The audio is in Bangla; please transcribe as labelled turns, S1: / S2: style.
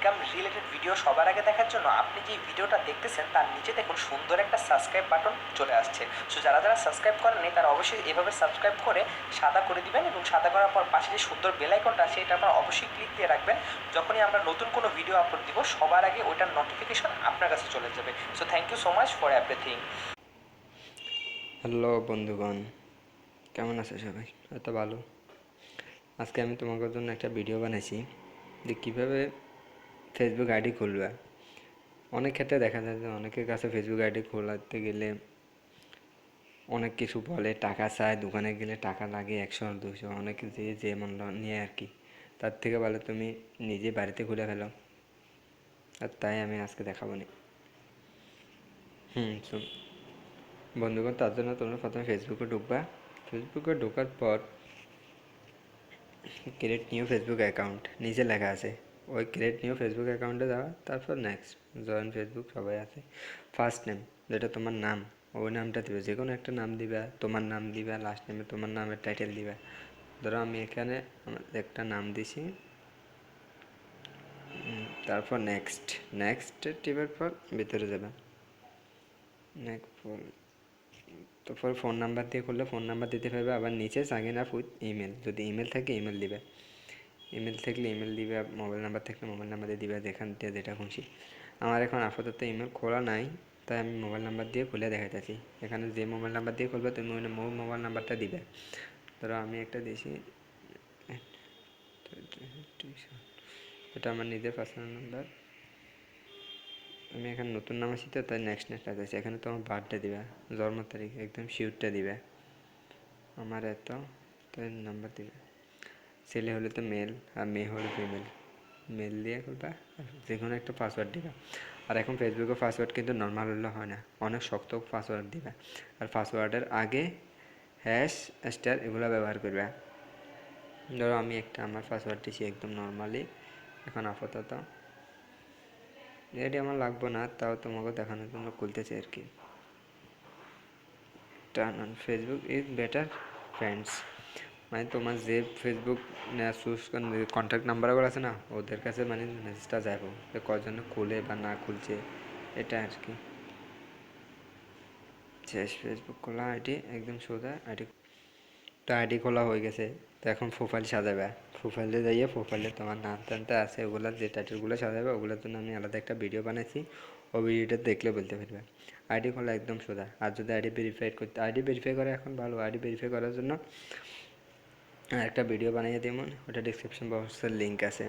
S1: ইনকাম রিলেটেড ভিডিও সবার আগে দেখার জন্য আপনি যে ভিডিওটা দেখতেছেন তার নিচে দেখুন সুন্দর একটা সাবস্ক্রাইব বাটন চলে আসছে। সো যারা যারা সাবস্ক্রাইব করেননি তারা অবশ্যই এভাবে সাবস্ক্রাইব করে সাদা করে দিবেন, এবং সাদা করার পর পাশে যে সুন্দর বেল আইকনটা আছে এটা আপনারা অবশ্যই ক্লিক দিয়ে রাখবেন। যখনই আমরা নতুন কোনো ভিডিও আপলোড দিব সবার আগে ওইটার নোটিফিকেশন আপনার কাছে চলে যাবে। So thank you so much for everything.
S2: Hello বন্ধুগণ, কেমন আছো সবাই? এত ভালো। আজকে আমি তোমাদের জন্য একটা ভিডিও বানাইছি যে কীভাবে ফেসবুক আইডি খুলবে। অনেক ক্ষেত্রে দেখা যায় যে অনেকের কাছে ফেসবুক আইডি খোলাতে গেলে অনেক কিছু বলে, টাকা চায়, দোকানে গেলে টাকা লাগে 100-200, অনেক যে মূল্য নিয়ে আর কি। তার থেকে ভালো তুমি নিজে বাড়িতে খুলে ফেলো, আর তাই আমি আজকে দেখাবো নি। তো বন্ধুগণ, তার জন্য তোমরা প্রথমে ফেসবুকে ঢুকবা। ফেসবুকে ঢোকার পর ক্রিয়েট নিউ ফেসবুক অ্যাকাউন্ট নিচে লেখা আছে, ওই ক্রিয়েট নিউ ফেসবুক অ্যাকাউন্টে যাওয়া, তারপর নেক্সট জয়েন ফেসবুক সবাই আছে। ফার্স্ট নেম যেটা তোমার নাম, ওই নামটা দিবে, যে কোনো একটা নাম দিবা, তোমার নাম দিবা, লাস্ট নেমে তোমার নামের টাইটেল দিবা। ধরো আমি এখানে একটা নাম দিছি, তারপর নেক্সট টিপার পর ভিতরে যাবে। নেক্সট তারপর ফোন নাম্বার দিয়ে করলে ফোন নাম্বার দিতে পারবে, আবার নিচে সাইন আপ উইথ ইমেল, যদি ইমেল থাকে ইমেল দিবে, ইমেল থাকলে ইমেল দিবে, মোবাইল নাম্বার থাকলে মোবাইল নাম্বার দিয়ে দিবে, যেখান থেকে যেটা খুশি। আমার এখন আপাতত ইমেল খোলা নাই, তাই আমি মোবাইল নাম্বার দিয়ে খুলে দেখাইতেছি। এখানে যে মোবাইল নাম্বার দিয়ে খুলবে তুমি ওই মোবাইল নাম্বারটা দিবে। ধরো আমি একটা দিয়েছি, এটা আমার নিজের পার্সোনাল নাম্বার। আমি এখানে নতুন নাম আসি তো, তাই নেক্সট আছে। এখানে তোমার বার্থডে দিবে, জন্ম তারিখ একদম শিওরটা দিবে, আমার এত, তাই নাম্বার দিবে। ছেলে হলে তো মেল, আর মেয়ে হলে ফিমেল। মেল দিয়ে করবা, আর যে কোনো একটা পাসওয়ার্ড দিবা। আর এখন ফেসবুকে পাসওয়ার্ড কিন্তু নর্মাল হলে হয় না, অনেক শক্ত পাসওয়ার্ড দিবা। আর পাসওয়ার্ডের আগে হ্যাশ, স্টার এগুলো ব্যবহার করবে। ধরো আমি একটা আমার পাসওয়ার্ড দিছি একদম নর্মালি, এখন আপাতত এটি আমার লাগবো না, তাও তোমাকে দেখানোর জন্য খুলতেছি আর কি। Turn on Facebook is better friends, মানে তোমার যে ফেসবুক চুজ কন্ট্যাক্ট নাম্বারগুলো আছে না, ওদের কাছে মানে মেসেজটা যাবো যে কজন খুলে বা না খুলছে, এটা আর কি। শেষ ফেসবুক খোলা আইডি একদম সোজা আইডি। তো আইডি খোলা হয়ে গেছে, তো এখন প্রোফাইল সাজাবে। প্রোফাইলে যাইয়ে প্রোফাইলে তোমার নাম টানতে আছে, ওগুলো যে টাইটেলগুলো সাজাবে ওগুলোর জন্য আমি আলাদা একটা ভিডিও বানাইছি, ওই ভিডিওটা দেখলে বলতে পারবে। আইডি খোলা একদম সোজা। আর যদি আইডি ভেরিফাই করতে, আইডি ভেরিফাই করা এখন ভালো, আইডি ভেরিফাই করার জন্য একটা ভিডিও বানিয়ে দেবো, ওটা ডিসক্রিপশন বক্সের লিঙ্ক আছে,